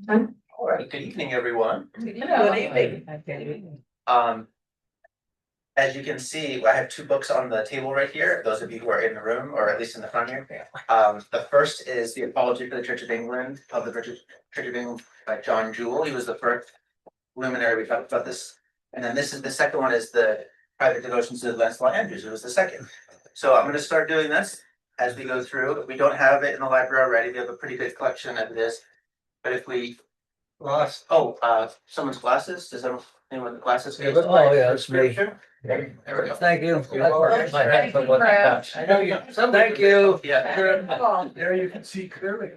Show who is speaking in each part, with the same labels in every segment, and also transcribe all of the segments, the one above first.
Speaker 1: All right, good evening, everyone.
Speaker 2: Good evening.
Speaker 1: As you can see, I have two books on the table right here, those of you who are in the room, or at least in the front here. The first is The Apology for the Church of England, of the Church of England by John Jewell. He was the first luminary we talked about this. And then this is the second one, is the Private Devotions to Lancelot Andrews, who was the second. So I'm going to start doing this as we go through. If we don't have it in the library already, we have a pretty good collection of this. But if we lost, someone's glasses, does anyone with glasses?
Speaker 3: Yeah, that's me.
Speaker 1: There we go.
Speaker 3: Thank you.
Speaker 2: Thank you, Brad.
Speaker 3: I know you. Thank you.
Speaker 1: Yeah.
Speaker 3: There you can see clearly.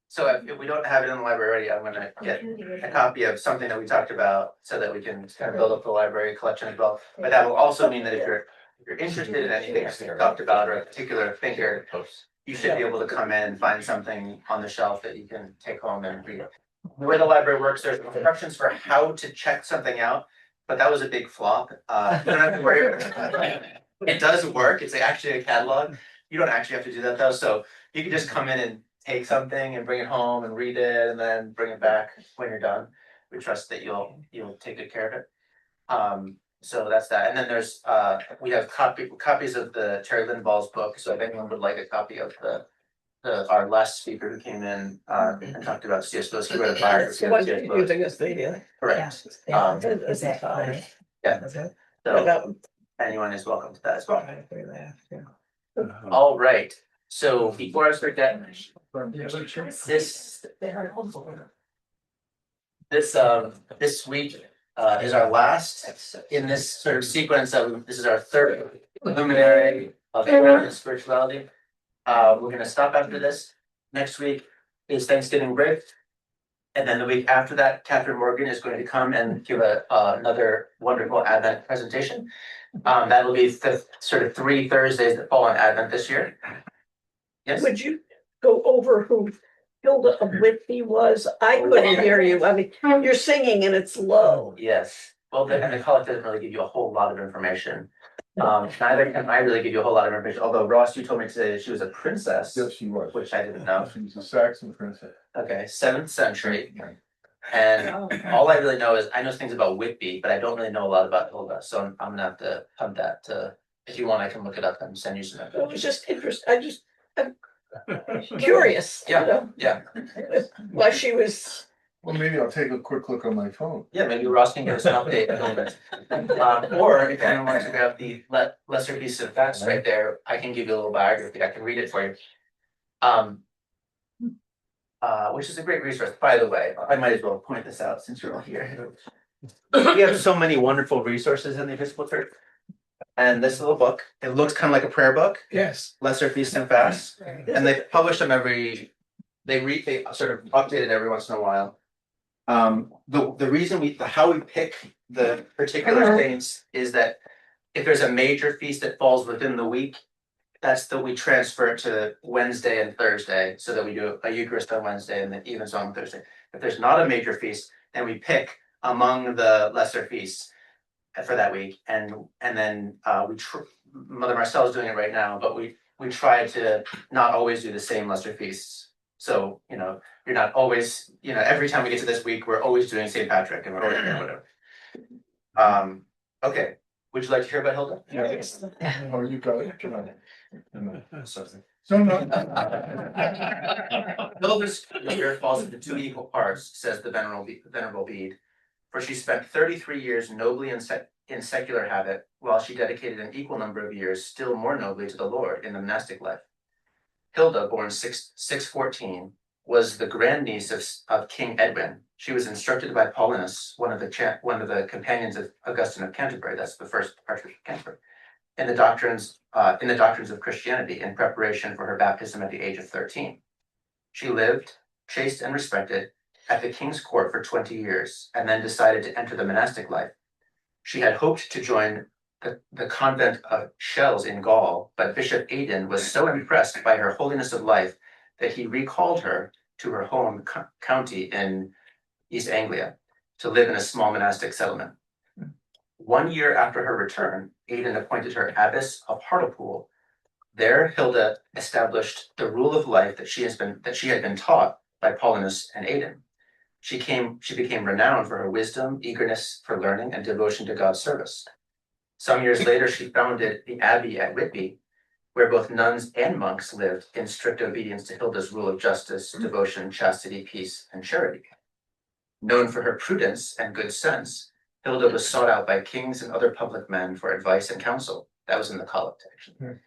Speaker 1: So if we don't have it in the library already, I'm gonna get a copy of something that we talked about so that we can kind of build up the library collection as well. But that will also mean that if you're interested in anything we talked about or a particular thinker, you should be able to come in and find something on the shelf that you can take home and read. The way the library works, there's instructions for how to check something out, but that was a big flop. You don't have to worry about it. It does work. It's actually a catalog. You don't actually have to do that though. So you can just come in and take something and bring it home and read it and then bring it back when you're done. We trust that you'll take good care of it. So that's that. And then there's we have copies of the Terry Lindball's book. So if anyone would like a copy of our last speaker who came in and talked about C.S. Lewis, he wrote a biography of C.S. Lewis.
Speaker 3: Using this video.
Speaker 1: Correct. Yeah. So anyone is welcome to that as well. All right. So before I start that, this week is our last in this sort of sequence of this is our third luminary of American spirituality. We're going to stop after this. Next week is Thanksgiving break. And then the week after that, Catherine Morgan is going to come and give another wonderful Advent presentation. That'll be the sort of 3 Thursdays that fall on Advent this year. Yes.
Speaker 2: Would you go over who Hilda of Whitby was? I couldn't hear you. I mean, you're singing and it's low.
Speaker 1: Yes. Well, the college doesn't really give you a whole lot of information. Neither can I really give you a whole lot of information. Although Ross, you told me today that she was a princess.
Speaker 4: Yes, she was.
Speaker 1: Which I didn't know.
Speaker 4: She was a Saxon princess.
Speaker 1: Okay, 7th century. And all I really know is I know things about Whitby, but I don't really know a lot about Hilda. So I'm gonna have to have that. If you want, I can look it up and send you some
Speaker 2: It
Speaker 1: information.
Speaker 2: was just interesting. I'm curious.
Speaker 1: Yeah,
Speaker 2: You know?
Speaker 1: yeah.
Speaker 2: Why she was.
Speaker 4: Well, maybe I'll take a quick look on my phone.
Speaker 1: Yeah, maybe Ross can give us an update a little bit. Or if anyone wants to grab the lesser piece of facts right there, I can give you a little biography. I can read it for you. Which is a great resource, by the way. I might as well point this out since you're all here. We have so many wonderful resources in the Episcopal Church. And this little book, it looks kind of like a prayer book.
Speaker 3: Yes.
Speaker 1: Lesser Feasts and Fasts. And they publish them they sort of update it every once in a while. The reason how we pick the particular saints is that if there's a major feast that falls within the week, we transfer it to Wednesday and Thursday so that we do a Eucharist on Wednesday and then evens on Thursday. If there's not a major feast, then we pick among the lesser feasts for that week, and then Mother Marcel is doing it right now, but we try to not always do the same lesser feasts. So you're not always every time we get to this week we're always doing St. Patrick and we're always doing whatever. Okay, would you like to hear about Hilda?
Speaker 4: Yes. Oh, you got it.
Speaker 1: So Hilda's career falls into 2 equal parts, says the Venerable Bede, for she spent 33 years nobly in secular habit, while she dedicated an equal number of years still more nobly to the Lord in the monastic life. Hilda, born 614, was the grandniece of King Edwin. She was instructed by Paulinus, one of the companions of Augustine of Canterbury. That's the first Archbishop of Canterbury. In the doctrines of Christianity, in preparation for her baptism at the age of 13. She lived, chaste and respected, at the king's court for 20 years, and then decided to enter the monastic life. She had hoped to join the convent of Chelles in Gaul, but Bishop Aidan was so impressed by her holiness of life that he recalled her to her home county in East Anglia to live in a small monastic settlement. 1 year after her return, Aidan appointed her abbess of Hartlepool, There, Hilda established the rule of life that she had been taught by Paulinus and Aidan. She became renowned for her wisdom, eagerness for learning, and devotion to God's service. Some years later, she founded the abbey at Whitby, where both nuns and monks lived in strict obedience to Hilda's rule of justice, devotion, chastity, peace, and charity. Known for her prudence and good sense, Hilda was sought out by kings and other public men for advice and counsel. That was in the collect, actually.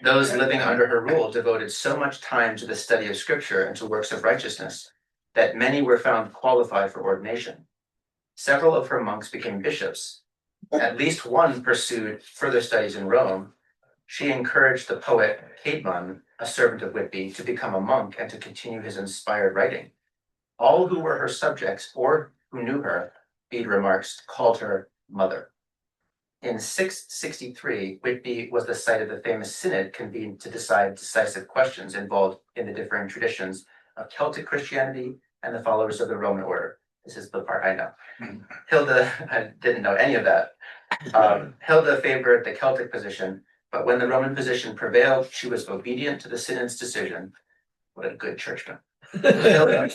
Speaker 1: Those living under her rule devoted so much time to the study of scripture and to works of righteousness that many were found qualified for ordination. Several of her monks became bishops. At least one pursued further studies in Rome. She encouraged the poet Caedmon, a servant of Whitby, to become a monk and to continue his inspired writing. All who were her subjects or who knew her, Bede remarks, called her mother. In 663, Whitby was the site of the famous synod convened to decide decisive questions involved in the differing traditions of Celtic Christianity and the followers of the Roman order. This is the part I know. Hilda, I didn't know any of that. Hilda favored the Celtic position, but when the Roman position prevailed, she was obedient to the synod's decision. What a good churchman. Hilda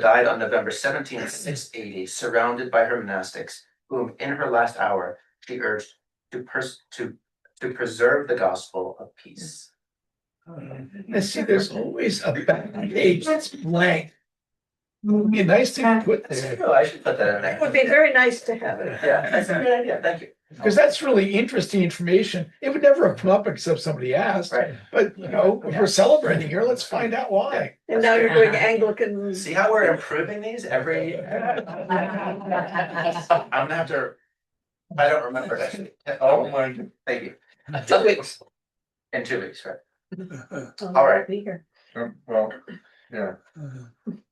Speaker 1: died on November 17th, 680, surrounded by her monastics, whom in her last hour she urged to preserve the gospel of peace.
Speaker 3: And see, there's always a back page that's blank. It would be nice to put there,
Speaker 1: Oh, I should put that in
Speaker 2: It
Speaker 1: there.
Speaker 2: would be very nice to have it.
Speaker 1: Yeah, that's a good idea. Thank you.
Speaker 3: because that's really interesting information. It would never have come up except somebody asked.
Speaker 1: Right.
Speaker 3: But, you know, if we're celebrating here, let's find out why.
Speaker 2: And now you're doing Anglican.
Speaker 1: See how we're improving these every. I'm gonna have to. I don't remember actually.
Speaker 4: Oh, my God.
Speaker 1: Thank you.
Speaker 2: 2 weeks.
Speaker 1: In 2 weeks, right?
Speaker 2: All
Speaker 1: right.
Speaker 2: Be here.
Speaker 4: Well, yeah.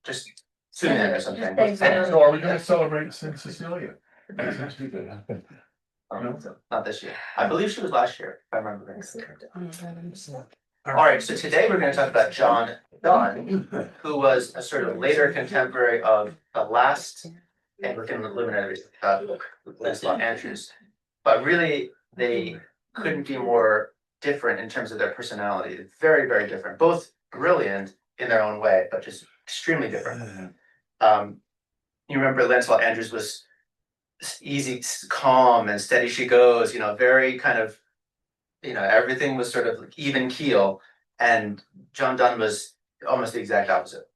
Speaker 1: Just tune in or something.
Speaker 2: Thanks.
Speaker 4: So are we gonna celebrate Saint Cecilia? Since we did.
Speaker 1: Not this year. I believe she was last year, if I remember correctly. All right, so today we're going to talk about John Donne, who was a sort of later contemporary of the last Anglican luminaries, Lancelot Andrews. But really, they couldn't be more different in terms of their personality. Very, very different. Both brilliant in their own way, but just extremely different. You remember Lancelot Andrews was easy, calm, and steady she goes, very kind of, everything was sort of like even keel. And John Donne was almost the exact opposite.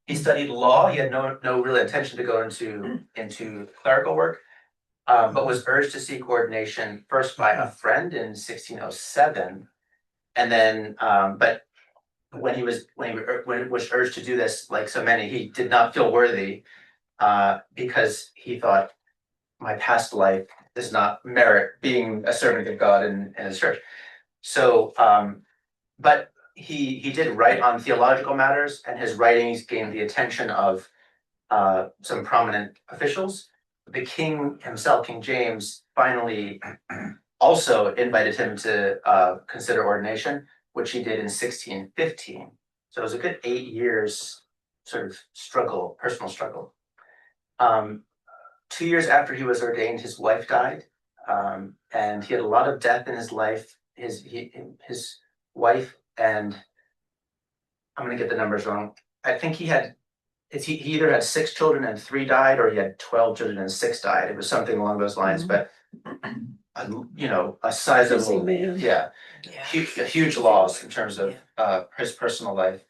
Speaker 1: He studied law. He had no real intention to go into clerical work, but was urged to seek ordination first by a friend in 1607, and then, but when he was urged to do this, like so many, he did not feel worthy, because he thought, my past life does not merit being a servant of God in his church. So, but he did write on theological matters, and his writings gained the attention of some prominent officials. The king himself, King James, finally also invited him to consider ordination, which he did in 1615. So it was a good 8 years sort of struggle, personal struggle. 2 years after he was ordained, his wife died, and he had a lot of death in his life. His wife, and I'm going to get the numbers wrong. I think he either had 6 children and 3 died, or he had 12 children and 6 died. It was something along those lines, but a sizable,
Speaker 2: Busy man.
Speaker 1: a huge loss in terms of his personal life.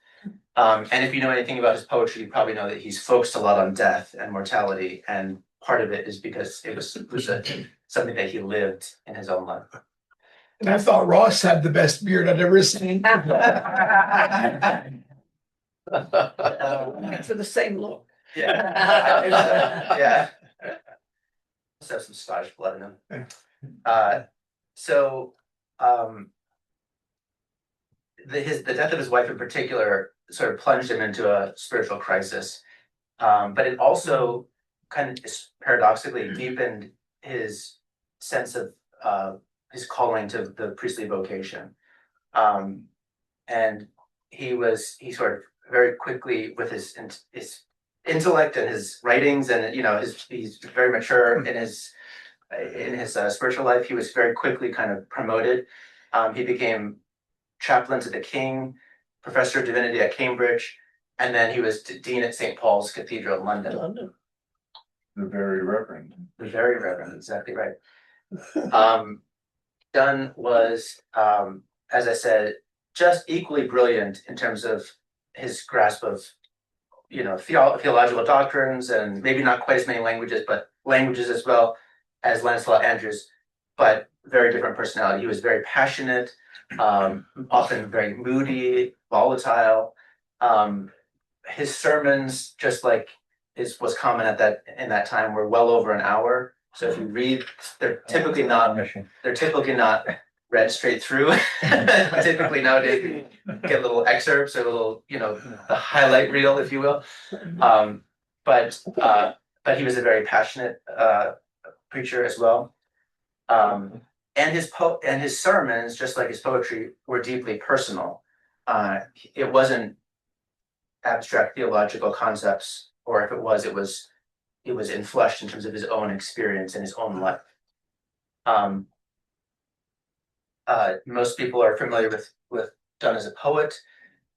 Speaker 1: And if you know anything about his poetry, you probably know that he's focused a lot on death and mortality, and part of it is because it was something that he lived in his own life.
Speaker 3: And I thought Ross had the best beard I'd ever seen.
Speaker 2: For the same look.
Speaker 1: Yeah. Must have some Scottish blood in him. The death of his wife in particular sort of plunged him into a spiritual crisis. But it also kind of paradoxically deepened his sense of his calling to the priestly vocation. And he sort of very quickly, with his intellect and his writings, and he's very mature in his spiritual life, he was very quickly kind of promoted. He became chaplain to the king, professor of divinity at Cambridge, and then he was dean at St. Paul's Cathedral in London.
Speaker 2: London.
Speaker 4: The very reverend.
Speaker 1: The very reverend, exactly right. Donne was, as I said, just equally brilliant in terms of his grasp of, theological doctrines, and maybe not quite as many languages, but languages as well as Lancelot Andrews, but very different personality. He was very passionate, often very moody, volatile. His sermons, just like was common in that time, were well over an hour. So if you read, they're typically not read straight through. Typically nowadays you get little excerpts or little, the highlight reel, if you will. But he was a very passionate preacher as well. And his sermons, just like his poetry, were deeply personal. It wasn't abstract theological concepts, or if it was infleshed in terms of his own experience and his own life. Most people are familiar with Donne as a poet.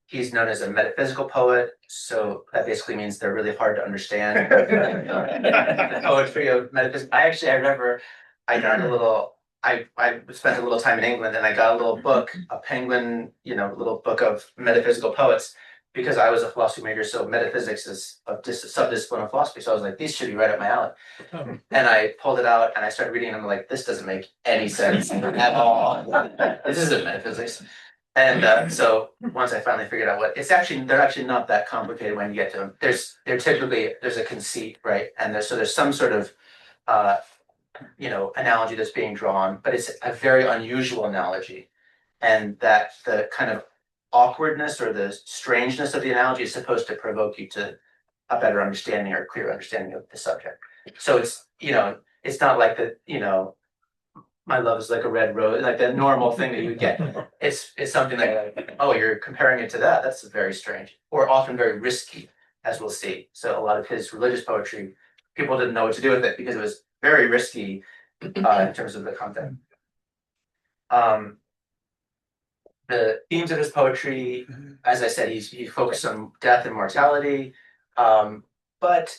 Speaker 1: He's known as a metaphysical poet, so that basically means they're really hard to understand. The poetry of metaphysics. I remember I spent a little time in England, and I got a little book, a Penguin, little book of metaphysical poets, because I was a philosophy major, so metaphysics is a subdiscipline of philosophy. So I was like, these should be right up my alley. And I pulled it out and I started reading, and I'm like, this doesn't make any sense at all. This isn't metaphysics. And so once I finally figured out they're actually not that complicated when you get to them. There's a conceit, right? And there's some sort of analogy that's being drawn, but it's a very unusual analogy, and that the kind of awkwardness or the strangeness of the analogy is supposed to provoke you to a better understanding or clear understanding of the subject. So it's not like my love is like a red rose, like the normal thing that you would get. It's something that, oh, you're comparing it to that. That's very strange, or often very risky, as we'll see. So a lot of his religious poetry, people didn't know what to do with it because it was very risky in terms of the content. The themes of his poetry, as I said, he focused on death and mortality, but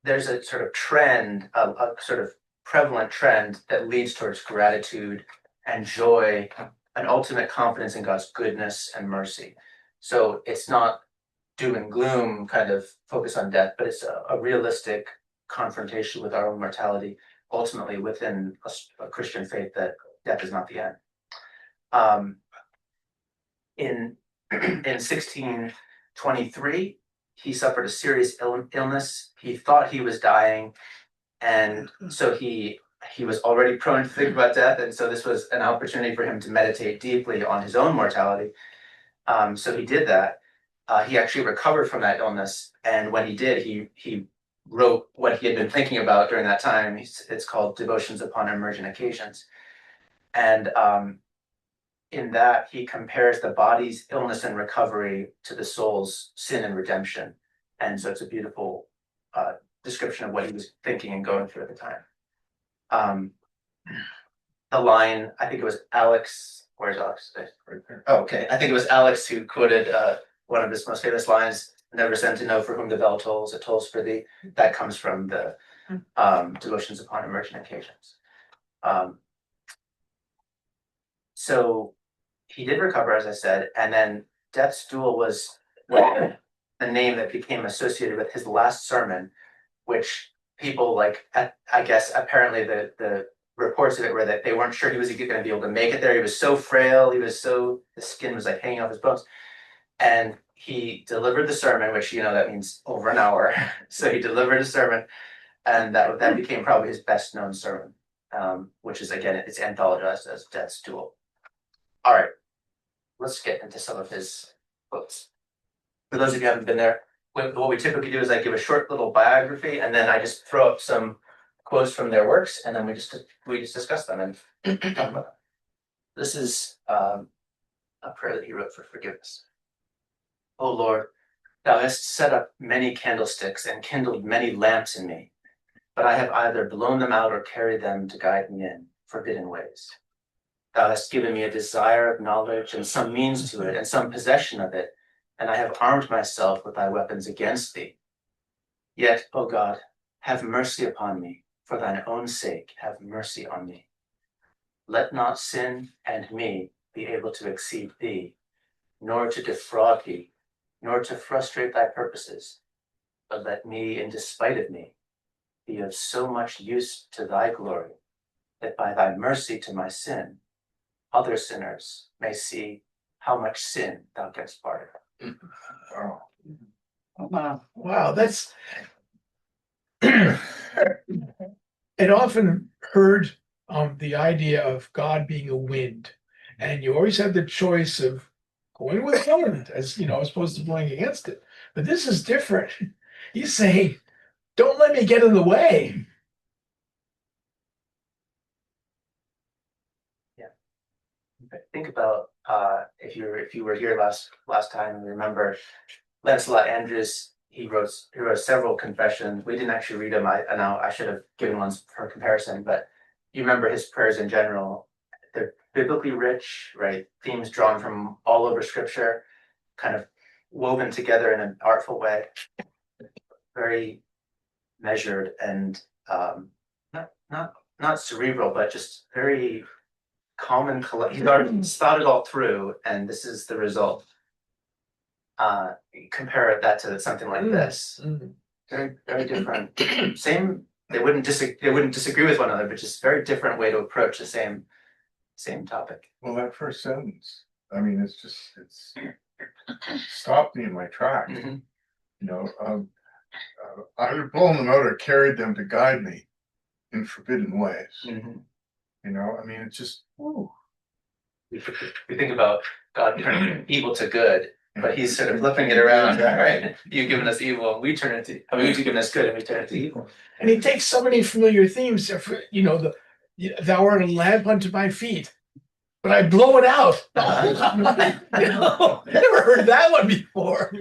Speaker 1: there's a sort of trend, a sort of prevalent trend that leads towards gratitude and joy, and ultimate confidence in God's goodness and mercy. So it's not doom and gloom kind of focus on death, but it's a realistic confrontation with our own mortality, ultimately within a Christian faith that death is not the end. In 1623, he suffered a serious illness. He thought he was dying, and so he was already prone to think about death, and so this was an opportunity for him to meditate deeply on his own mortality. So he did that. He actually recovered from that illness, and when he did, he wrote what he had been thinking about during that time. It's called Devotions Upon Emergent Occasions, and in that he compares the body's illness and recovery to the soul's sin and redemption, and so it's a beautiful description of what he was thinking and going through at the time. The line, I think it was Alex. Where's Alex? Oh, okay. I think it was Alex who quoted one of his most famous lines: "Never send to know for whom the bell tolls, it tolls for thee." That comes from the Devotions Upon Emergent Occasions. So he did recover, as I said, and then Death's Duel was the name that became associated with his last sermon, which people I guess apparently the reports of it were that they weren't sure he was going to be able to make it there. He was so frail. His skin was like hanging off his bones. And he delivered the sermon, which, that means over an hour. So he delivered a sermon, and that became probably his best known sermon, which is, again, it's anthologized as Death's Duel. All right, let's get into some of his quotes. For those of you who haven't been there, what we typically do is I give a short little biography, and then I just throw up some quotes from their works, and then we just discuss them and talk about them. This is a prayer that he wrote for forgiveness. O Lord, thou hast set up many candlesticks and kindled many lamps in me, but I have either blown them out or carried them to guide me in forbidden ways. Thou hast given me a desire of knowledge and some means to it and some possession of it, and I have armed myself with thy weapons against thee. Yet, O God, have mercy upon me, for thine own sake have mercy on me. Let not sin and me be able to exceed thee, nor to defraud thee, nor to frustrate thy purposes, but let me, in despite of me, be of so much use to thy glory, that by thy mercy to my sin, other sinners may see how much sin thou canst pardon.
Speaker 3: Wow, that's. I'd often heard the idea of God being a wind, and you always have the choice of going with the wind, as as opposed to going against it. But this is different. He's saying, "Don't let me get in the way."
Speaker 1: Think about if you were here last time and remember Lancelot Andrews, he wrote several confessions. We didn't actually read them. I should have given ones for comparison, but you remember his prayers in general. They're biblically rich, right? Themes drawn from all over scripture, kind of woven together in an artful way, very measured and not cerebral, but just very calm and collect. He's already thought it all through, and this is the result. Compare that to something like this. Very, very different. Same. They wouldn't disagree with one another, but just very different way to approach the same topic.
Speaker 4: Well, that first sentence, I mean, it's stopped me in my tracks.
Speaker 1: Mhm.
Speaker 4: You know, I would pull them out or carried them to guide me in forbidden ways.
Speaker 1: Mhm.
Speaker 4: You know, I mean, it's just, ooh.
Speaker 1: We think about God turning evil to good, but he's sort of flipping it around, right? You've given us evil, and we turn it to. I mean, you've given us good, and we turn it to evil.
Speaker 3: And he takes so many familiar themes. Thou art a lamp unto my feet, but I blow it out. Never heard that one before.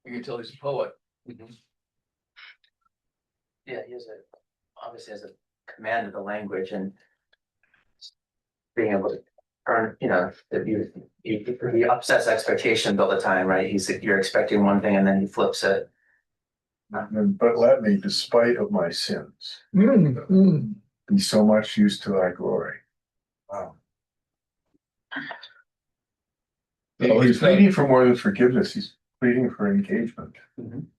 Speaker 3: You can tell he's a poet.
Speaker 1: Yeah, he obviously has a command of the language and being able to earn, he upsets expectations all the time, right? You're expecting one thing and then he flips it.
Speaker 4: But let me, despite of my sins, be so much use to thy glory. Wow. He's pleading for more than forgiveness. He's pleading for engagement.
Speaker 1: And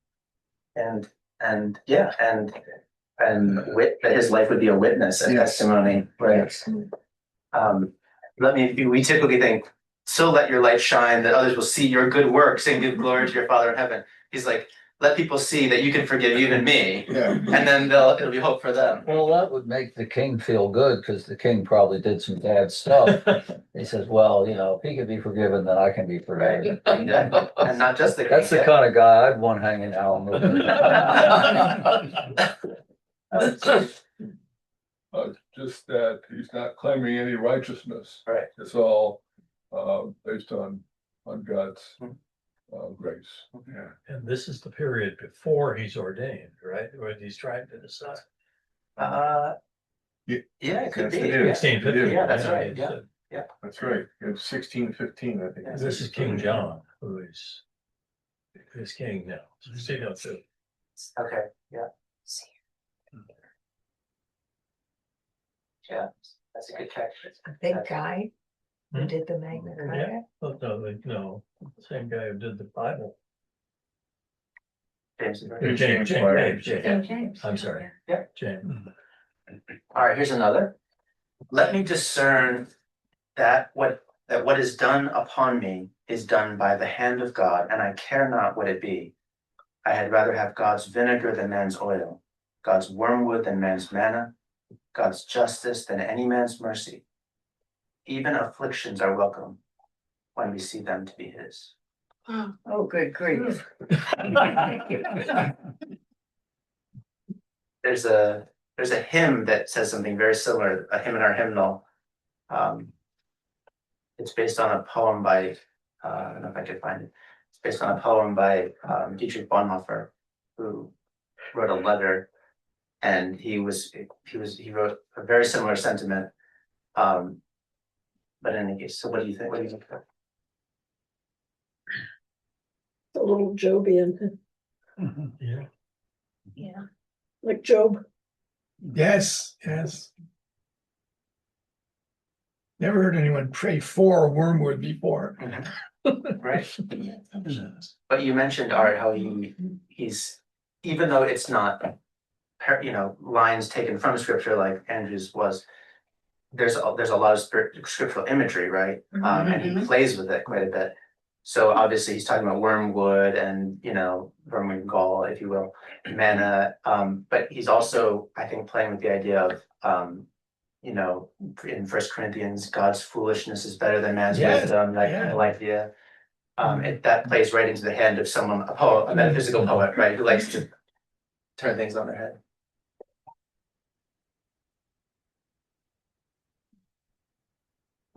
Speaker 1: that his life would be a witness, a testimony, right? We typically think, so let your light shine that others will see your good works and give glory to your Father in heaven. He's like, let people see that you can forgive even me, and then it'll be hope for them.
Speaker 5: Well, that would make the king feel good because the king probably did some bad stuff. He says, well, if he can be forgiven, then I can be forgiven.
Speaker 1: Right. And not just the king.
Speaker 5: That's the kind of guy I'd want hanging out with.
Speaker 6: Just that he's not claiming any righteousness.
Speaker 1: Right.
Speaker 6: It's all based on God's grace.
Speaker 4: Yeah.
Speaker 7: And this is the period before he's ordained, right? When he's trying to decide.
Speaker 1: Yeah, it could be.
Speaker 4: Yes, it is.
Speaker 7: 1650.
Speaker 1: Yeah, that's right. Yeah.
Speaker 4: That's right. It's 1615, I think.
Speaker 7: This is King John, who is king now. 1602.
Speaker 1: Okay. Yeah. Yeah, that's a good catch.
Speaker 8: A big guy who
Speaker 7: Hmm?
Speaker 8: did the Magna
Speaker 7: Yeah.
Speaker 8: Carta.
Speaker 7: Oh, no, the same guy who did the Bible.
Speaker 1: James.
Speaker 7: James.
Speaker 8: King James.
Speaker 7: I'm sorry.
Speaker 1: Yeah.
Speaker 7: James.
Speaker 1: All right, here's another. Let me discern that what is done upon me is done by the hand of God, and I care not what it be. I had rather have God's vinegar than man's oil, God's wormwood than man's manna, God's justice than any man's mercy. Even afflictions are welcome when we see them to be his.
Speaker 2: Oh, good grief.
Speaker 1: There's a hymn that says something very similar, a hymn in our hymnal. It's based on a poem by, I don't know if I could find it. It's based on a poem by Dietrich Bonhoeffer, who wrote a letter, and he wrote a very similar sentiment. But in any case, so what do you think? What do you think?
Speaker 2: A little Jobian,
Speaker 3: Yeah.
Speaker 8: Yeah.
Speaker 2: like Job.
Speaker 3: Yes, yes. Never heard anyone pray for wormwood before.
Speaker 1: Right. But you mentioned, Art, how he's, even though it's not, lines taken from scripture like Andrew's was, there's a lot of scriptural imagery, right? And he plays with it quite a bit. So obviously he's talking about wormwood and, vermin gall, if you will, manna. But he's also, I think, playing with the idea of, in First Corinthians, God's foolishness is better than man's wisdom, that kind of idea. That plays right into the hand of someone, a metaphysical poet, right, who likes to turn things on their head.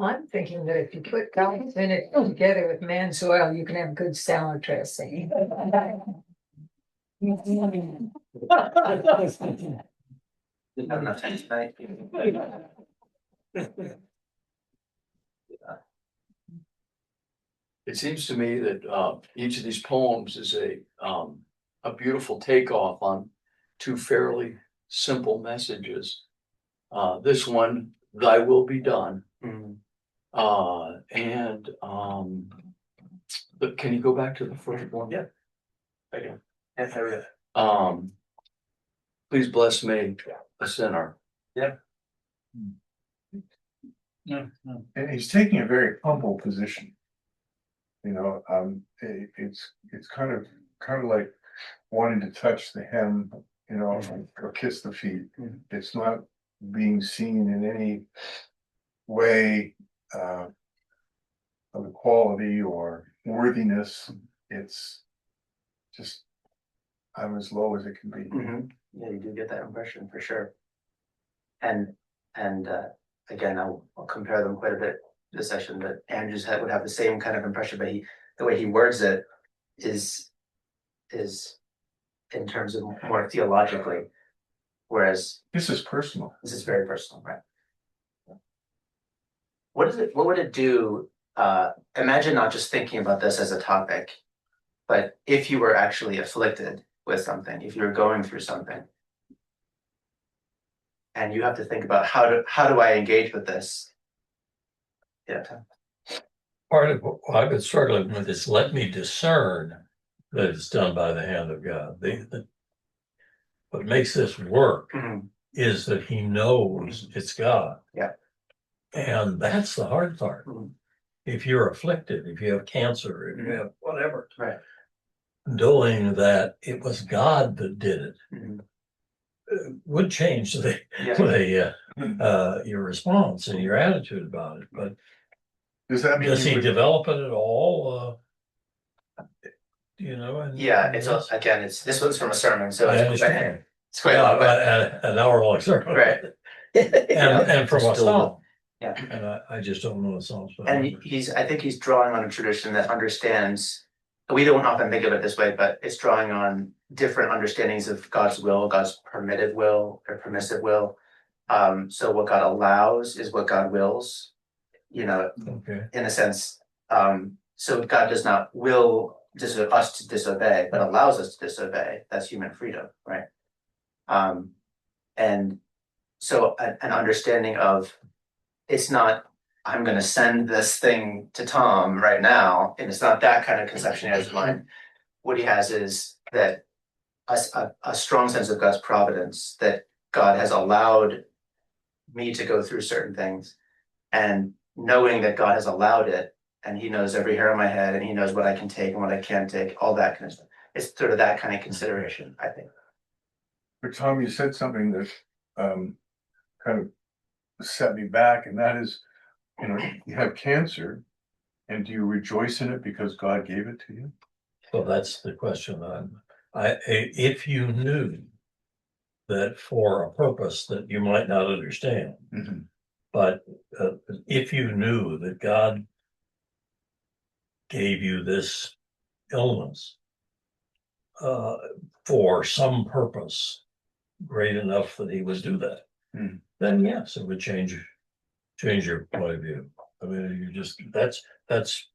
Speaker 8: I'm thinking that if you put God's vinegar together with man's oil, you can have good salad dressing.
Speaker 1: Didn't have enough time tonight.
Speaker 7: It seems to me that each of these poems is a beautiful takeoff on two fairly simple messages. This one, "Thy will be done," and but can you go back to the first one?
Speaker 1: Yeah. Okay. Yes, I will.
Speaker 7: Please bless me, a sinner.
Speaker 4: And he's taking a very humble position. It's kind of like wanting to touch the hem, or kiss the feet. It's not being seen in any way of equality or worthiness. It's just, I'm as low as it can be.
Speaker 1: Yeah, you do get that impression for sure. And again, I'll compare them quite a bit this session, but Andrew's head would have the same kind of impression, but the way he words it is in terms of more theologically, whereas
Speaker 4: This is personal.
Speaker 1: this is very personal, right? What would it do? Imagine not just thinking about this as a topic, but if you were actually afflicted with something, if you're going through something, and you have to think about how do I engage with this? Yeah.
Speaker 9: Part of what I've been struggling with is let me discern that it's done by the hand of God. What makes this work is that he knows it's God.
Speaker 1: Yeah.
Speaker 9: And that's the hard part. If you're afflicted, if you have cancer, if you have whatever,
Speaker 1: Right.
Speaker 9: knowing that it was God that did it would change your response and your attitude about it. But
Speaker 4: Does that mean
Speaker 9: does he develop it at all?
Speaker 1: Yeah, again, this one's from a sermon, so
Speaker 9: I understand.
Speaker 1: it's quite a lot, but
Speaker 9: an hour-long sermon,
Speaker 1: right.
Speaker 9: and from a
Speaker 5: Still
Speaker 9: psalm.
Speaker 1: Yeah.
Speaker 9: And I just don't know the psalms.
Speaker 1: And I think he's drawing on a tradition that understands. We don't often think of it this way, but it's drawing on different understandings of God's will, God's permitted will or permissive will. So what God allows is what God wills,
Speaker 9: Okay.
Speaker 1: in a sense. So God does not will us to disobey, but allows us to disobey. That's human freedom, right? And so an understanding of, it's not, I'm going to send this thing to Tom right now, and it's not that kind of conception he has in mind. What he has is that a strong sense of God's providence, that God has allowed me to go through certain things, and knowing that God has allowed it, and he knows every hair on my head, and he knows what I can take and what I can't take, all that kind of stuff. It's sort of that kind of consideration, I think.
Speaker 4: But Tom, you said something that kind of set me back, and that is, you have cancer, and do you rejoice in it because God gave it to you?
Speaker 9: So that's the question. If you knew that for a purpose that you might not understand, but if you knew that God gave you this illness for some purpose great enough that he would do that, then yes, it would change your point of view. I mean, that's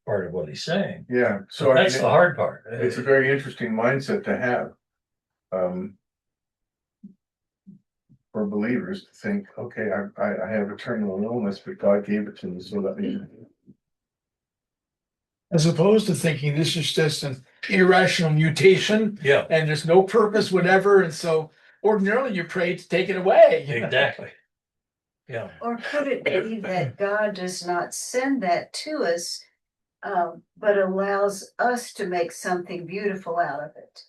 Speaker 9: part of what he's saying.
Speaker 4: Yeah, so
Speaker 9: So
Speaker 4: I
Speaker 9: that's
Speaker 4: mean,
Speaker 9: the hard part.
Speaker 4: it's a very interesting mindset to have. For believers to think, okay, I have a terminal illness, but God gave it to me, so let me.
Speaker 3: As opposed to thinking this is just an irrational mutation
Speaker 9: Yeah,
Speaker 3: and there's no purpose, whatever. And so ordinarily you pray to take it away.
Speaker 9: exactly. Yeah,
Speaker 10: Or could it be that God does not send that to us, but allows us to make something beautiful out of it?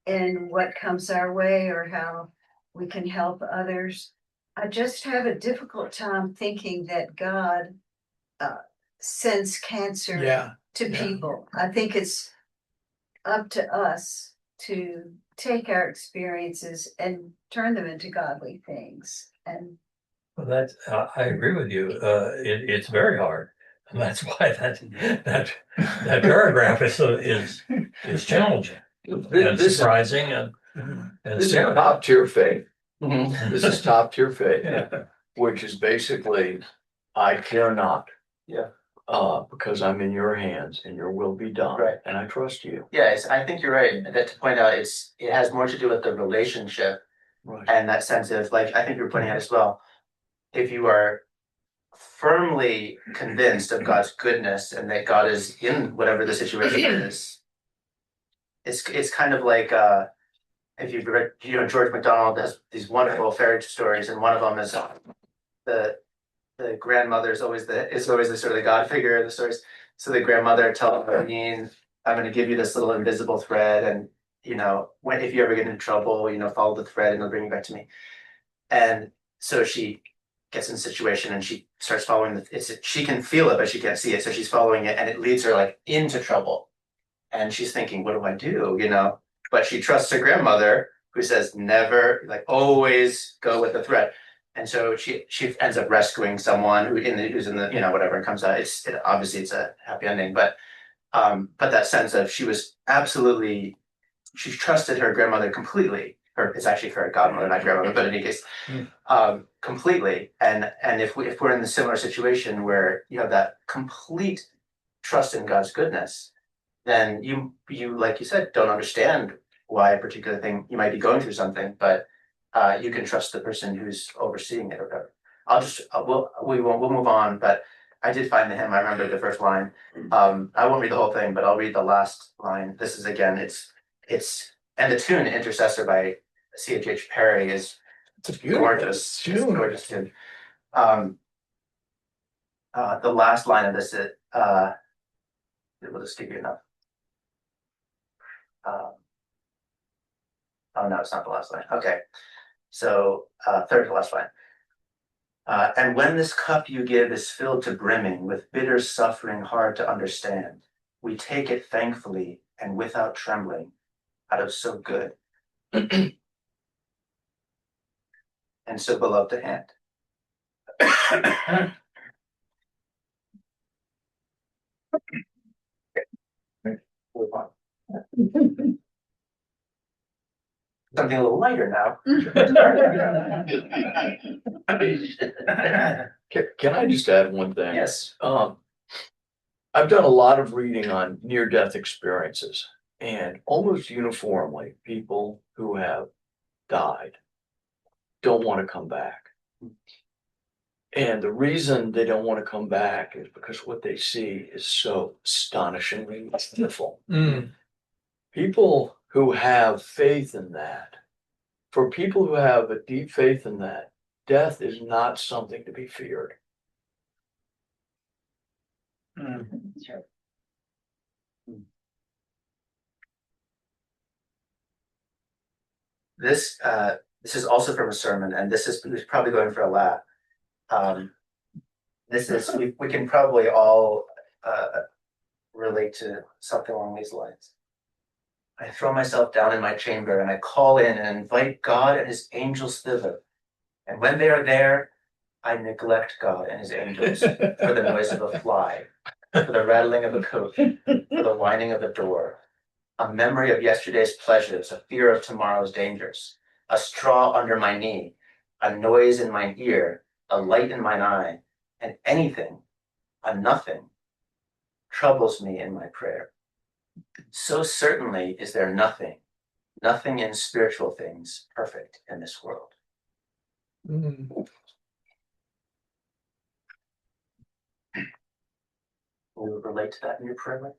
Speaker 10: And what comes our way or how we can help others. I just have a difficult time thinking that God sends cancer
Speaker 3: Yeah.
Speaker 10: to people. I think it's up to us to take our experiences and turn them into godly things. And
Speaker 9: well, that's, I agree with you. It's very hard. And that's why that paragraph is challenging and
Speaker 7: This
Speaker 9: surprising and
Speaker 7: this is
Speaker 9: scary.
Speaker 7: top tier faith.
Speaker 1: Mhm.
Speaker 7: This is top tier faith, which is basically, I care not.
Speaker 1: Yeah.
Speaker 7: Because I'm in your hands and your will be done.
Speaker 1: Right.
Speaker 7: And I trust you.
Speaker 1: Yes, I think you're right. That to point out, it has more to do with the relationship
Speaker 7: Right.
Speaker 1: and that sense of, like, I think you're pointing out as well. If you are firmly convinced of God's goodness and that God is in whatever the situation is, it's kind of like if you've read, George MacDonald has these wonderful fairy stories, and one of them is the grandmother is always the sort of the God figure in the stories. So the grandmother tells her, I'm going to give you this little invisible thread, and when if you ever get into trouble, follow the thread and it'll bring you back to me. And so she gets in a situation and she starts following she can feel it, but she can't see it. So she's following it and it leads her like into trouble. And she's thinking, what do I do? But she trusts her grandmother who says, never, like always go with the thread. And so she ends up rescuing someone who's in the, whatever, and comes out. Obviously it's a happy ending, but that sense of she trusted her grandmother completely. It's actually her godmother, not grandmother, but in any case, completely. And if we're in the similar situation where you have that complete trust in God's goodness, then you like you said, don't understand why a particular thing, you might be going through something, but you can trust the person who's overseeing it or whatever. We'll move on, but I did find the hymn. I remember the first line. I won't read the whole thing, but I'll read the last line. This is again, and the tune Intercessor by C.H. Perry is gorgeous. It's a gorgeous tune. The last line of this is, we'll just give you enough. Oh no, it's not the last line. Okay. So third to last line. And when this cup you give is filled to brimming with bitter suffering hard to understand, we take it thankfully and without trembling out of so good and so beloved a hand. Move on. Something a little lighter now.
Speaker 7: Can I just add one thing?
Speaker 1: Yes.
Speaker 7: I've done a lot of reading on near-death experiences, and almost uniformly, people who have died don't want to come back. And the reason they don't want to come back is because what they see is so astonishingly beautiful. People who have faith in that, for people who have a deep faith in that, death is not something to be feared.
Speaker 10: Sure.
Speaker 1: This is also from a sermon, and this is probably going for a laugh. We can probably all relate to something along these lines. I throw myself down in my chamber and I call in and invite God and his angels thither. And when they are there, I neglect God and his angels for the noise of a fly, for the rattling of a coat, for the whining of a door, a memory of yesterday's pleasures, a fear of tomorrow's dangers, a straw under my knee, a noise in mine ear, a light in mine eye, and anything, a nothing, troubles me in my prayer. So certainly is there nothing, nothing in spiritual things perfect in this world.
Speaker 3: Mm.
Speaker 1: Will you relate to that in your prayer life?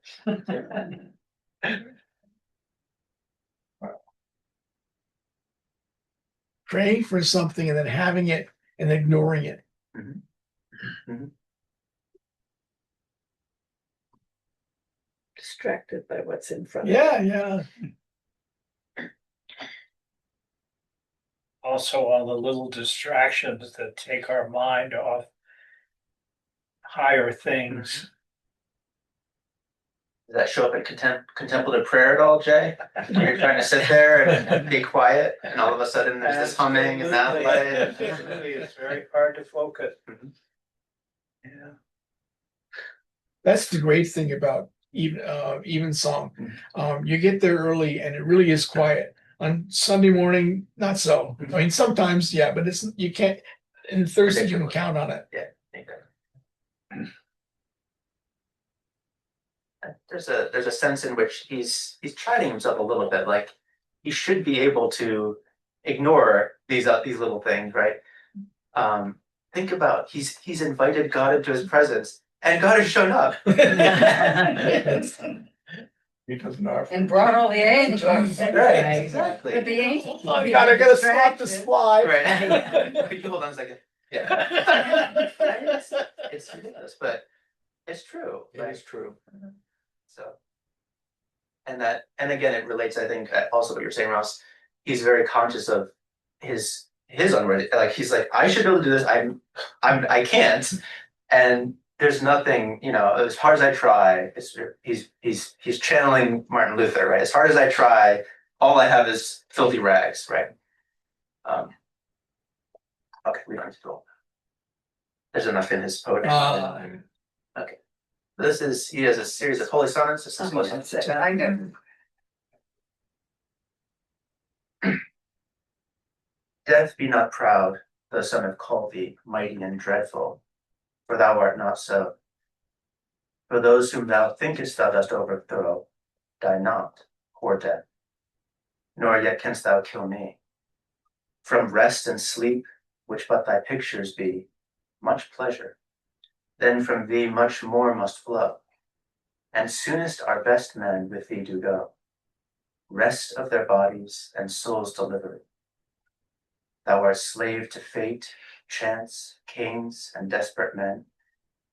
Speaker 3: Praying for something and then having it and ignoring it.
Speaker 1: Mhm. Mhm.
Speaker 2: Distracted by what's in front of
Speaker 3: Yeah, yeah.
Speaker 11: Also, all the little distractions that take our mind off higher things.
Speaker 1: Does that show up in contemplative prayer at all, Jay? You're trying to sit there and be quiet, and all of a sudden there's this humming and that light.
Speaker 11: Absolutely, it's very hard to focus.
Speaker 1: Mhm.
Speaker 11: Yeah.
Speaker 3: That's the great thing about even song. You get there early and it really is quiet. On Sunday morning, not so. I mean, sometimes, yeah, but it's you can't. And Thursday you can count on it.
Speaker 1: Yeah, exactly. There's a sense in which he's chiding himself a little bit, like he should be able to ignore these little things, right? Think about he's invited God into his presence, and God has shown up.
Speaker 4: He doesn't offer.
Speaker 8: And brought all the angels.
Speaker 1: Right, exactly.
Speaker 8: But the angels.
Speaker 3: You gotta stop the slide.
Speaker 1: Right. Hold on a second. Yeah. It's ridiculous, but it's true.
Speaker 7: It
Speaker 1: Right?
Speaker 7: is true.
Speaker 1: So, and again, it relates, I think, also what you're saying, Ross. He's very conscious of his unworthy. Like he's like, I should be able to do this. I can't. And there's nothing, as hard as I try. He's channeling Martin Luther, right? As hard as I try, all I have is filthy rags, right? Okay, we don't have to go. There's enough in his poetry. Okay. He has a series of holy sonnets. This is lesson 10.
Speaker 8: I know.
Speaker 1: Death, be not proud, though some have called thee mighty and dreadful, for thou art not so. For those whom thou thinkest thou dost overthrow, die not, poor death, nor yet canst thou kill me. From rest and sleep, which but thy pictures be, much pleasure, then from thee much more must flow, and soonest our best men with thee do go, rest of their bodies and souls delivery. Thou art slave to fate, chance, kings, and desperate men,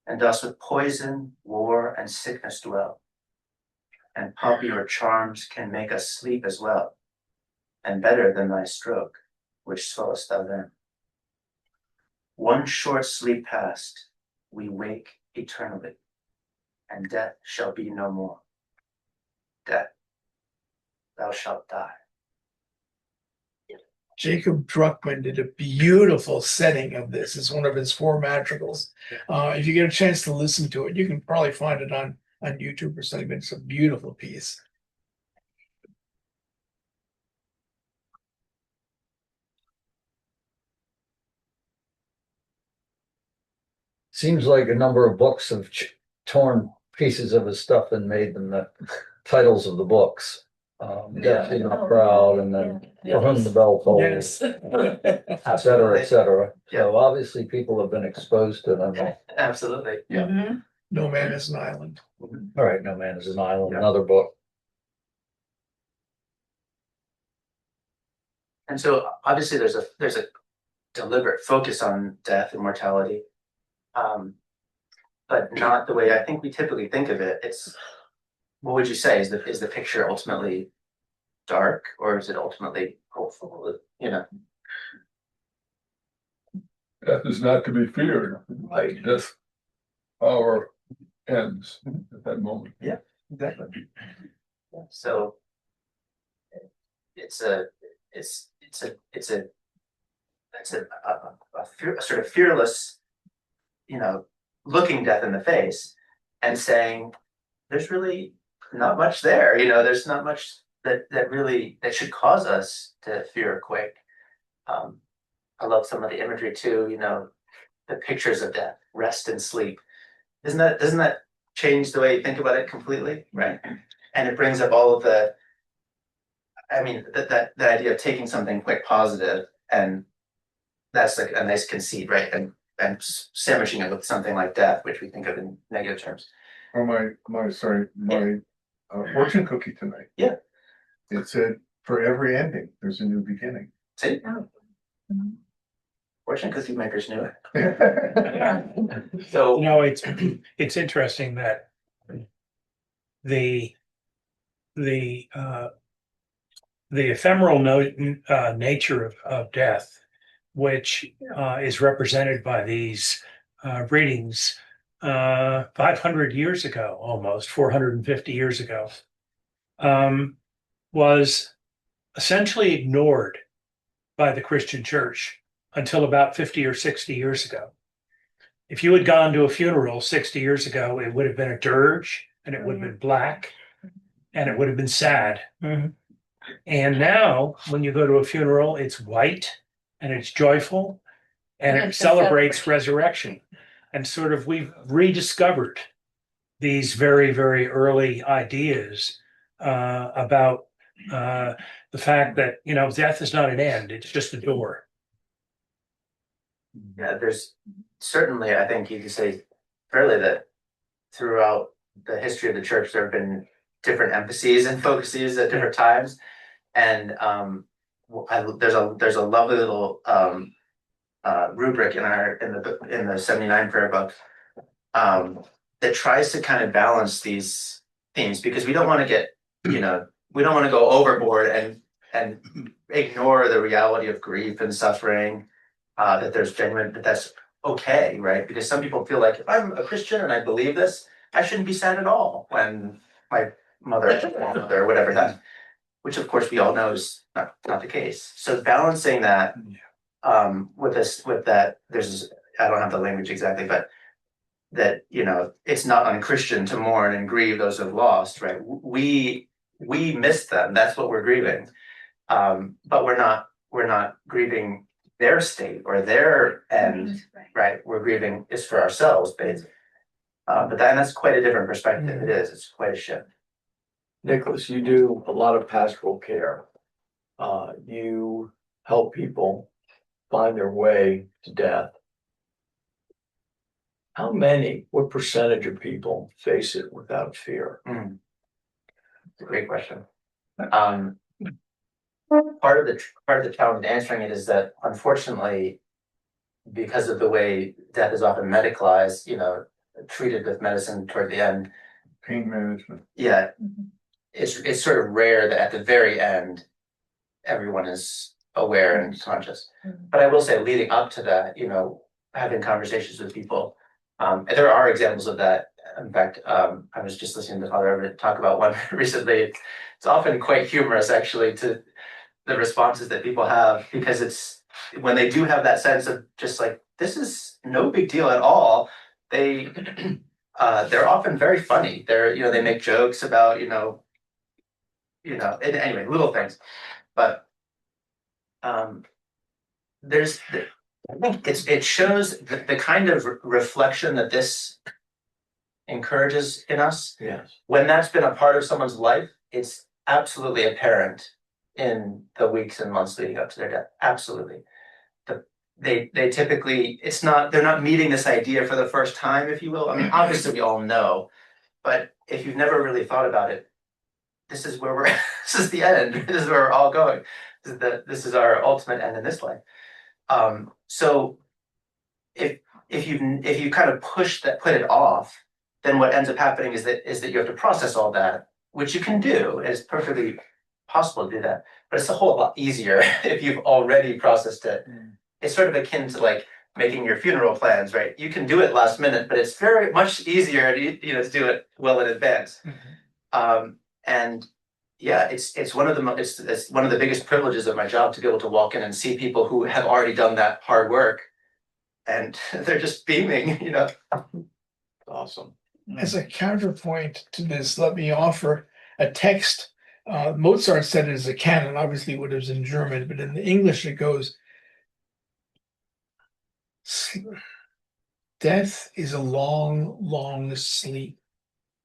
Speaker 1: and dost with poison, war, and sickness dwell. And popular charms can make us sleep as well, and better than thy stroke, which swellest thou then. One short sleep past, we wake eternally, and death shall be no more. Death, thou shalt die.
Speaker 3: Jacob Druckmann did a beautiful setting of this. It's one of his 4 madrigals. If you get a chance to listen to it, you can probably find it on YouTube or something, but it's a beautiful piece.
Speaker 5: Seems like a number of books have torn pieces of his stuff and made them the titles of the books. Death Be Not Proud, and then For Whom the Bell Tolls, et cetera, et cetera. So obviously people have been exposed to them.
Speaker 1: Absolutely.
Speaker 8: Mm-hmm.
Speaker 3: No Man is an Island.
Speaker 5: All right, No Man is an Island, another book.
Speaker 1: And so obviously there's a deliberate focus on death and mortality, but not the way I think we typically think of it. It's, what would you say, is the picture ultimately dark, or is it ultimately hopeful?
Speaker 6: Death is not to be feared.
Speaker 1: Right.
Speaker 6: Death, our ends at that moment.
Speaker 1: Yeah, exactly. So it's a sort of fearless, looking death in the face and saying, there's really not much there, you know, there's not much that really, that should cause us to fear or quake. I love some of the imagery too, you know, the pictures of death, rest and sleep. Doesn't that change the way you think about it completely, right? And it brings up all of the, I mean, the idea of taking something quite positive, and that's like a nice conceit, right? And sandwiching it with something like death, which we think of in negative terms.
Speaker 4: Or my fortune cookie tonight.
Speaker 1: Yeah.
Speaker 4: It said, for every ending, there's a new beginning.
Speaker 1: See?
Speaker 8: Oh.
Speaker 1: Fortune cookie makers knew it.
Speaker 11: You
Speaker 1: So,
Speaker 11: know, it's interesting that the ephemeral nature of death, which is represented by these readings 500 years ago, almost 450 years ago, was essentially ignored by the Christian church until about 50 or 60 years ago. If you had gone to a funeral 60 years ago, it would have been a dirge, and it would have been black, and it would have been sad. And now, when you go to a funeral, it's white and it's joyful and it celebrates resurrection. And sort of we've rediscovered these very, very early ideas about the fact that, you know, death is not an end, it's just a door.
Speaker 1: yeah, there's certainly, I think you could say fairly that throughout the history of the church, there have been different emphases and focuses at different times. And there's a lovely little rubric in the 79 prayer book that tries to kind of balance these themes, because we don't want to get, you know, we don't want to go overboard and ignore the reality of grief and suffering, that there's genuine, that that's okay, right? Because some people feel like, if I'm a Christian and I believe this, I shouldn't be sad at all when my mother or whatever that, which of course we all know is not the case. So balancing that with that, there's, I don't have the language exactly, but that, you know, it's not unchristian to mourn and grieve those who've lost, right? We miss them. That's what we're grieving. But we're not grieving their state or their end, right? We're grieving is for ourselves, basically. But that's quite a different perspective. It is. It's quite a shift.
Speaker 7: Nicholas, you do a lot of pastoral care. You help people find their way to death. What percentage of people face it without fear?
Speaker 1: It's a great question. Part of the challenge answering it is that, unfortunately, because of the way death is often medicalized, you know, treated with medicine toward the end.
Speaker 4: Pain management.
Speaker 1: Yeah. It's sort of rare that at the very end, everyone is aware and conscious. But I will say, leading up to that, you know, having conversations with people, there are examples of that. In fact, I was just listening to Father Everett talk about one recently. It's often quite humorous, actually, to the responses that people have, because it's when they do have that sense of just like, this is no big deal at all. They're often very funny. They make jokes about, and anyway, little things. But I think it shows the kind of reflection that this encourages in us.
Speaker 7: Yes.
Speaker 1: When that's been a part of someone's life, it's absolutely apparent in the weeks and months leading up to their death. Absolutely. They typically, they're not meeting this idea for the first time, if you will. I mean, obviously we all know, but if you've never really thought about it, this is the end. This is where we're all going. This is our ultimate end in this life. So if you kind of put it off, then what ends up happening is that you have to process all that, which you can do. It's perfectly possible to do that, but it's a whole lot easier if you've already processed it. It's sort of akin to like making your funeral plans, right? You can do it last minute, but it's very much easier to do it well in advance. And yeah, it's one of the biggest privileges of my job to be able to walk in and see people who have already done that hard work, and they're just beaming.
Speaker 7: Awesome.
Speaker 3: as a counterpoint to this, let me offer a text. Mozart said it as a canon, obviously what it was in German, but in the English it goes, death is a long, long sleep.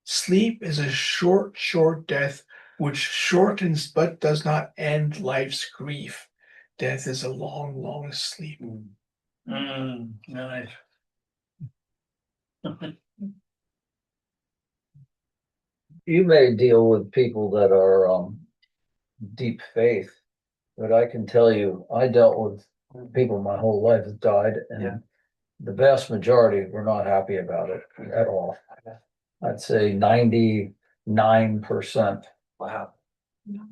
Speaker 3: Sleep is a short, short death, which shortens but does not end life's grief. Death is a long, long sleep.
Speaker 11: Nice.
Speaker 5: You may deal with people that are deep faith, but I can tell you, I dealt with people my whole life that died,
Speaker 1: Yeah.
Speaker 5: and the vast majority were not happy about it at all. I'd say 99%
Speaker 1: Wow.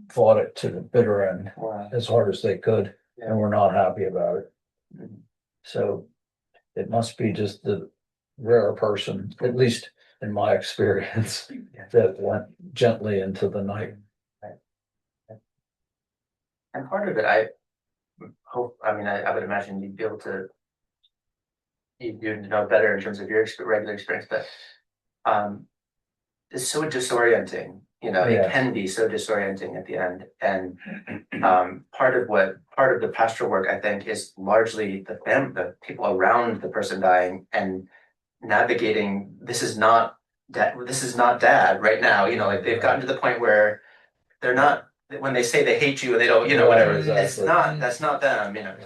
Speaker 5: fought it to the bitter end
Speaker 1: Wow.
Speaker 5: as hard as they could, and were not happy about it.
Speaker 1: Mhm.
Speaker 5: So it must be just the rare person, at least in my experience, that went gently into the night.
Speaker 1: And part of it, I hope, I mean, I would imagine you'd be able to, you'd know better in terms of your regular experience, but it's so disorienting, you know, it
Speaker 5: Yes.
Speaker 1: can be so disorienting at the end. And part of the pastoral work, I think, is largely the people around the person dying and navigating, this is not dad right now, you know, like they've gotten to the point where they're not, when they say they hate you and they don't, you know,
Speaker 5: Right,
Speaker 1: whatever,
Speaker 5: exactly.
Speaker 1: that's not them, you know.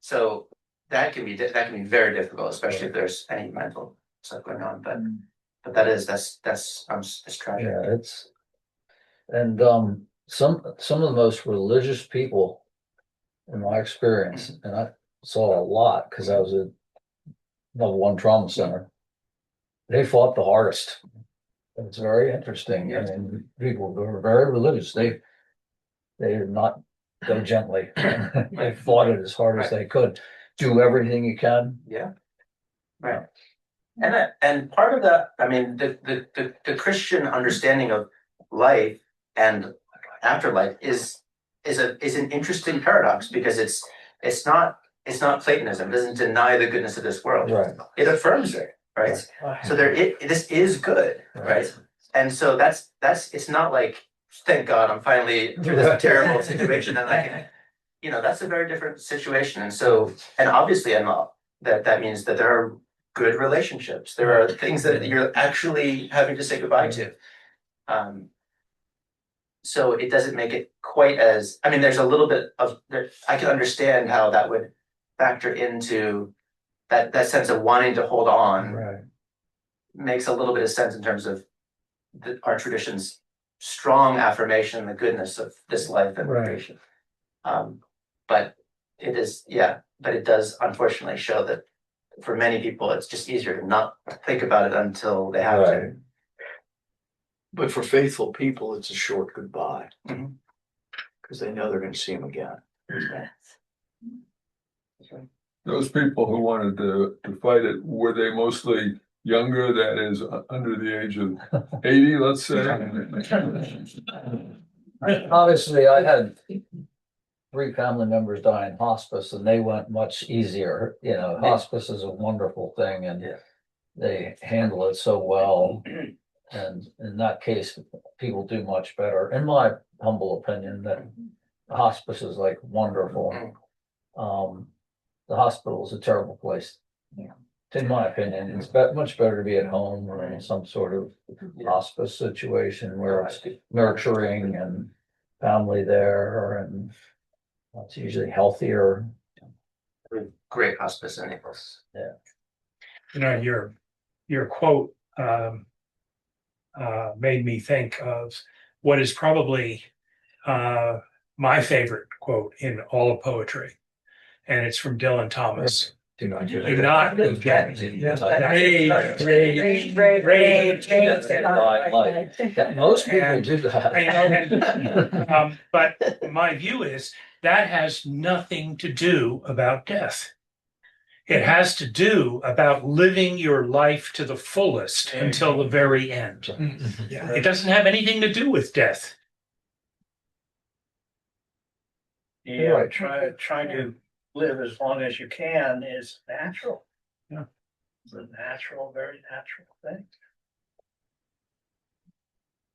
Speaker 1: So that can be very difficult, especially if there's any mental stuff going on, but that's tragic.
Speaker 5: Yeah, and some of the most religious people in my experience, and I saw a lot because I was at level 1 trauma center, they fought the hardest. It's very interesting. I mean, people who are very religious, they did not go gently. They fought it as hard as they could. Do everything you can.
Speaker 1: Yeah. Right. And part of that, I mean, the Christian understanding of life and afterlife is an interesting paradox because it's not Platonism. It doesn't deny the goodness of this world.
Speaker 5: Right.
Speaker 1: It affirms it, right? So this is good, right? And so that's it's not like, thank God I'm finally through this terrible situation and I can, you know, that's a very different situation. And so, and obviously, that means that there are good relationships. There are things that you're actually having to say goodbye to. So it doesn't make it quite as, I mean, there's a little bit of, I can understand how that would factor into that sense of wanting to hold on.
Speaker 5: Right.
Speaker 1: Makes a little bit of sense in terms of our tradition's strong affirmation, the goodness of this life and creation. But it is, but it does unfortunately show that for many people, it's just easier to not think about it until they have to.
Speaker 7: But for faithful people, it's a short goodbye.
Speaker 1: Mhm.
Speaker 7: Because they know they're going to see him again.
Speaker 6: Those people who wanted to fight it, were they mostly younger, that is, under the age of 80, let's say?
Speaker 5: Obviously, I had 3 family members die in hospice and they went much easier. You know, hospice is a wonderful thing and they handle it so well. And in that case, people do much better, in my humble opinion, that hospice is like wonderful. The hospital is a terrible place. In my opinion, it's much better to be at home or in some sort of hospice situation where it's nurturing and family there, and it's usually healthier.
Speaker 1: Great hospice in Naples.
Speaker 5: Yeah.
Speaker 11: You know, your quote made me think of what is probably my favorite quote in all of poetry, and it's from Dylan Thomas.
Speaker 5: Do not
Speaker 11: Do not forget.
Speaker 5: Most people do that.
Speaker 11: But my view is that has nothing to do about death. It has to do about living your life to the fullest until the very end. It doesn't have anything to do with death.
Speaker 12: Trying to live as long as you can is natural.
Speaker 11: Yeah.
Speaker 12: It's a natural, very natural thing.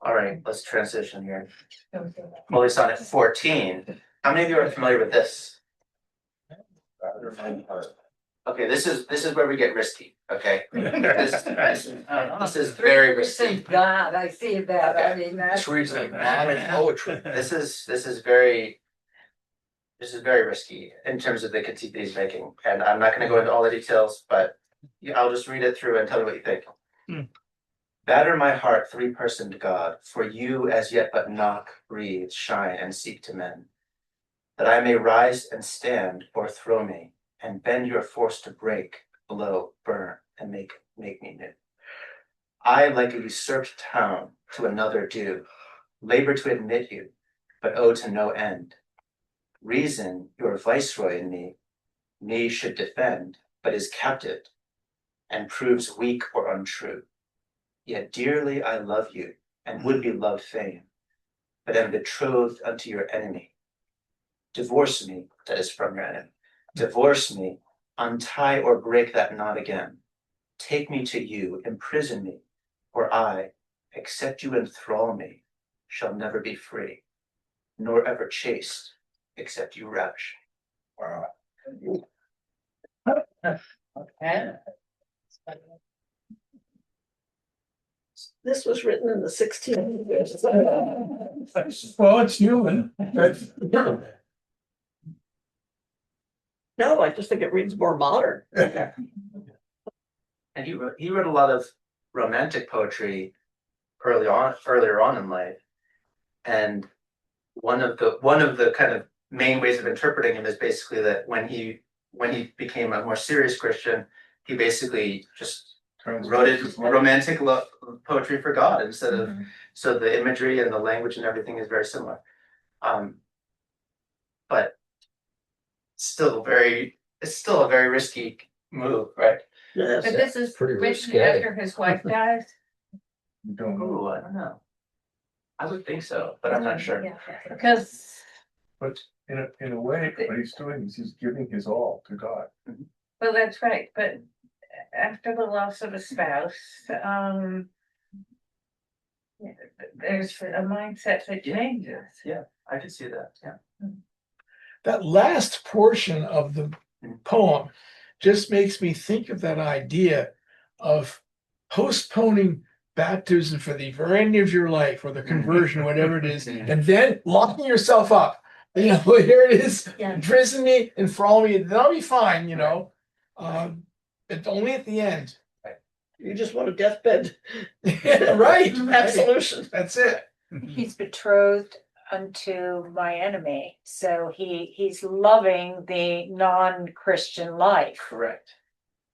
Speaker 1: All right, let's transition here. Holy Sonnet 14. How many of you are familiar with this? Okay, this is where we get risky. Okay, this is very risky.
Speaker 8: God, I see that, I mean, that's.
Speaker 7: This reads like mad poetry.
Speaker 1: This is very risky in terms of the conceit that he's making, and I'm not going to go into all the details, but I'll just read it through and tell you what you think. Batter my heart, three-personed God, for you as yet but knock, breathe, shine, and seek to mend, that I may rise and stand, o'erthrow me, and bend your force to break, blow, burn, and make me new. I, like a usurped town, to another do, labor to admit you, but owe to no end. Reason, your viceroy in me should defend, but is captive, and proves weak or untrue. Yet dearly I love you, and would be loved fain, but am betrothed unto your enemy. Divorce me, that is from your enemy. Divorce me, untie or break that knot again. Take me to you, imprison me, or I, except you enthrall me, shall never be free, nor ever chaste, except you ravish.
Speaker 4: Wow.
Speaker 8: Okay.
Speaker 2: This was written in the 1600s.
Speaker 3: Well, it's human.
Speaker 2: No, I just think it reads more modern.
Speaker 1: And he wrote a lot of romantic poetry earlier on in life. And one of the kind of main ways of interpreting him is basically that when he became a more serious Christian, he basically just wrote it romantic poetry for God instead of, so the imagery and the language and everything is very similar. But it's still a very risky move, right?
Speaker 2: Yes.
Speaker 8: But this is
Speaker 5: Pretty
Speaker 8: written
Speaker 5: risque.
Speaker 8: after his wife dies?
Speaker 4: You don't know,
Speaker 1: Ooh, I don't know. I would think so, but I'm not sure.
Speaker 8: Yeah, because,
Speaker 4: but in a way, what he's doing is he's giving his all to God.
Speaker 8: well, that's right, but after the loss of a spouse, there's a mindset that changes.
Speaker 1: Yeah, I could see that. Yeah.
Speaker 3: That last portion of the poem just makes me think of that idea of postponing baptism for the very end of your life or the conversion, whatever it is, and then locking yourself up. You know, here it is, imprison me, enthrall me, then I'll be fine, you know. But only at the end.
Speaker 2: You just want a deathbed.
Speaker 3: Right.
Speaker 2: Absolution.
Speaker 3: That's it.
Speaker 13: He's betrothed unto my enemy. So he's loving the non-Christian life,
Speaker 1: Correct.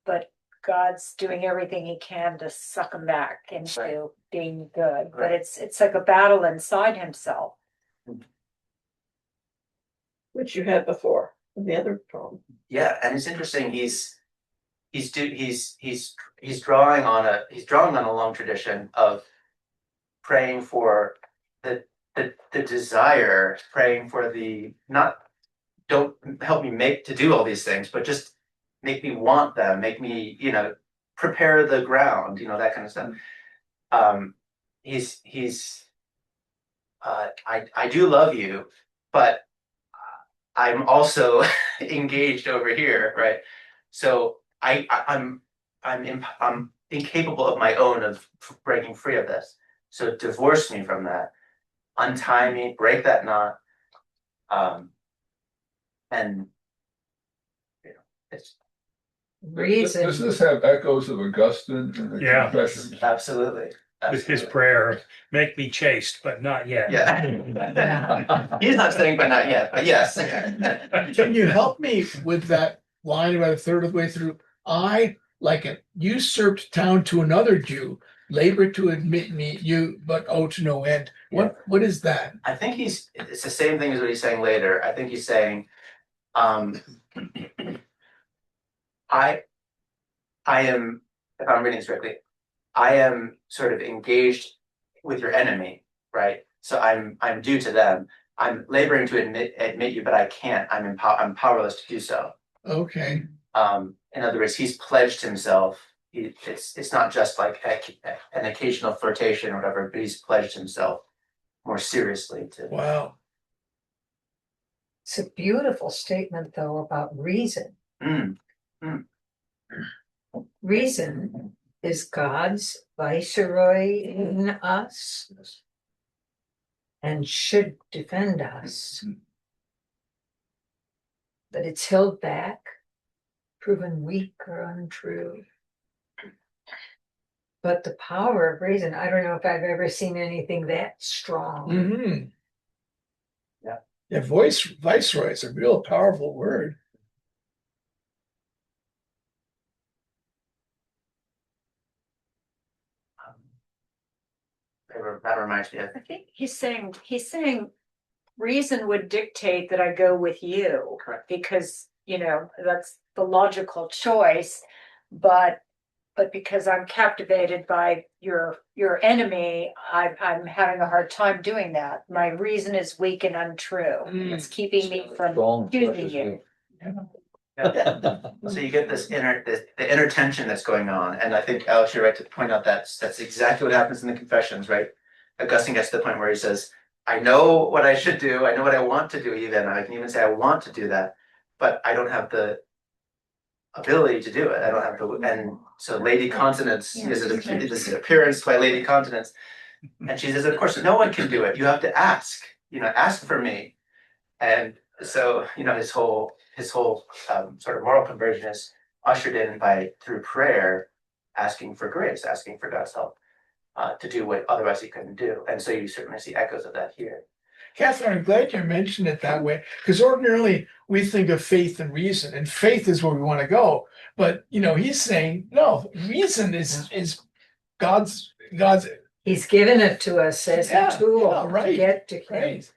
Speaker 13: but God's doing everything he can to suck him back into being good. But
Speaker 1: Right.
Speaker 13: it's like a battle inside himself.
Speaker 2: Which you had before in the other poem.
Speaker 1: Yeah, and it's interesting. He's drawing on a long tradition of praying for the desire, praying for the not, don't help me to do all these things, but just make me want them, make me, prepare the ground, that kind of stuff. I do love you, but I'm also engaged over here, right? So I'm incapable of my own of breaking free of this. So divorce me from that, untie me, break that knot, and it's
Speaker 8: reason.
Speaker 6: Does this have echoes of Augustine and the
Speaker 11: Yeah.
Speaker 6: Confessions?
Speaker 1: absolutely.
Speaker 11: With his prayer, make me chaste, but not yet.
Speaker 1: Yeah. He's not saying, but not yet. But yes.
Speaker 3: Can you help me with that line about a third of the way through? I, like a usurped town to another Jew, labor to admit me, you, but owe to no end. What is that?
Speaker 1: I think it's the same thing as what he's saying later. I think he's saying, I am, if I'm reading this correctly, I am sort of engaged with your enemy, right? So I'm due to them. I'm laboring to admit you, but I can't. I'm powerless to do so.
Speaker 3: Okay.
Speaker 1: In other words, he's pledged himself it's not just like an occasional flirtation or whatever, but he's pledged himself more seriously to.
Speaker 3: Wow.
Speaker 8: It's a beautiful statement, though, about reason.
Speaker 1: Mm,
Speaker 8: Reason is God's viceroy in us and should defend us. But it's held back, proven weak or untrue. But the power of reason, I don't know if I've ever seen anything that strong.
Speaker 3: Mm-hmm.
Speaker 1: Yeah.
Speaker 3: Yeah, viceroy is a real powerful word.
Speaker 1: that reminds me of.
Speaker 13: I think he's saying reason would dictate that I go with you.
Speaker 1: Correct.
Speaker 13: Because, that's the logical choice, but because I'm captivated by your enemy, I'm having a hard time doing that. My reason is weak and untrue. It's keeping me from
Speaker 5: Strong
Speaker 13: choosing
Speaker 5: pushes
Speaker 13: you.
Speaker 1: So you get this the inner tension that's going on, and I think Alex, you're right to point out that's exactly what happens in the Confessions, right? Augustine gets to the point where he says, "I know what I should do. I know what I want to do. Even I can even say I want to do that, but I don't have the ability to do it. I don't have the." And so, Lady Continence is this appearance by Lady Continence, and she says, "Of course, no one can do it. You have to ask. Ask for me." And so, his whole sort of moral conversion is ushered in through prayer, asking for grace, asking for God's help to do what otherwise he couldn't do. And so you certainly see echoes of that here.
Speaker 3: Catherine, I'm glad you mentioned it that way, because ordinarily we think of faith and reason, and faith is where we want to go. But he's saying no, reason is God's.
Speaker 8: He's given it to us as a tool
Speaker 3: right,
Speaker 8: to get to him.
Speaker 3: Right.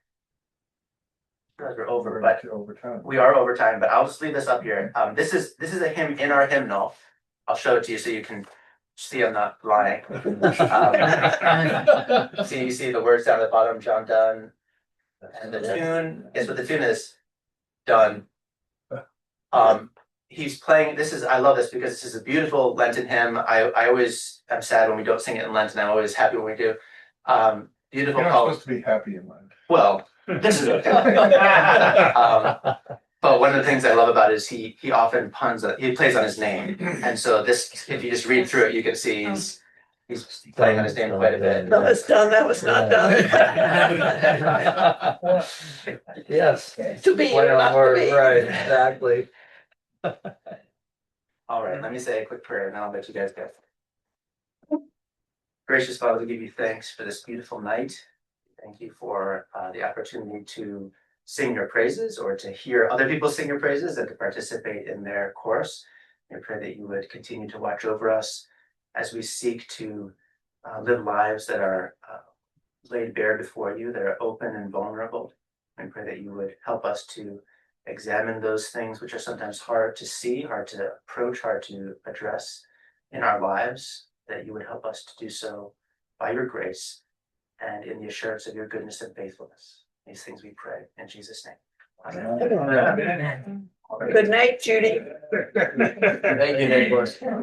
Speaker 1: We're over, but
Speaker 4: over time.
Speaker 1: we are over time. But I'll just leave this up here. This is a hymn in our hymnal. I'll show it to you so you can see I'm not lying. So you see the words down at the bottom, John Donne, and the tune. Guess what the tune is? Done. He's playing. I love this because this is a beautiful Lenten hymn. I always am sad when we don't sing it in Lent, and I'm always happy when we do. Beautiful.
Speaker 4: You're not supposed to be happy in Lent.
Speaker 1: Well, this is okay. But one of the things I love about it is he often he plays on his name, and so this, if you just read through it, you can see he's playing on his name quite a bit.
Speaker 2: That was done, that was not done.
Speaker 5: Yes.
Speaker 2: To be or
Speaker 5: Play on
Speaker 2: not to
Speaker 5: words,
Speaker 2: be.
Speaker 5: right, exactly.
Speaker 1: All right, let me say a quick prayer, and then I'll let you guys go. Gracious Father, we give you thanks for this beautiful night. Thank you for the opportunity to sing your praises, or to hear other people sing your praises, and to participate in their chorus. I pray that you would continue to watch over us as we seek to live lives that are laid bare before you, that are open and vulnerable. I pray that you would help us to examine those things which are sometimes hard to see, hard to approach, hard to address in our lives, that you would help us to do so by your grace and in the assurance of your goodness and faithfulness. These things we pray in Jesus' name. Amen.
Speaker 2: Good night, Judy.
Speaker 1: Thank you, Nicholas.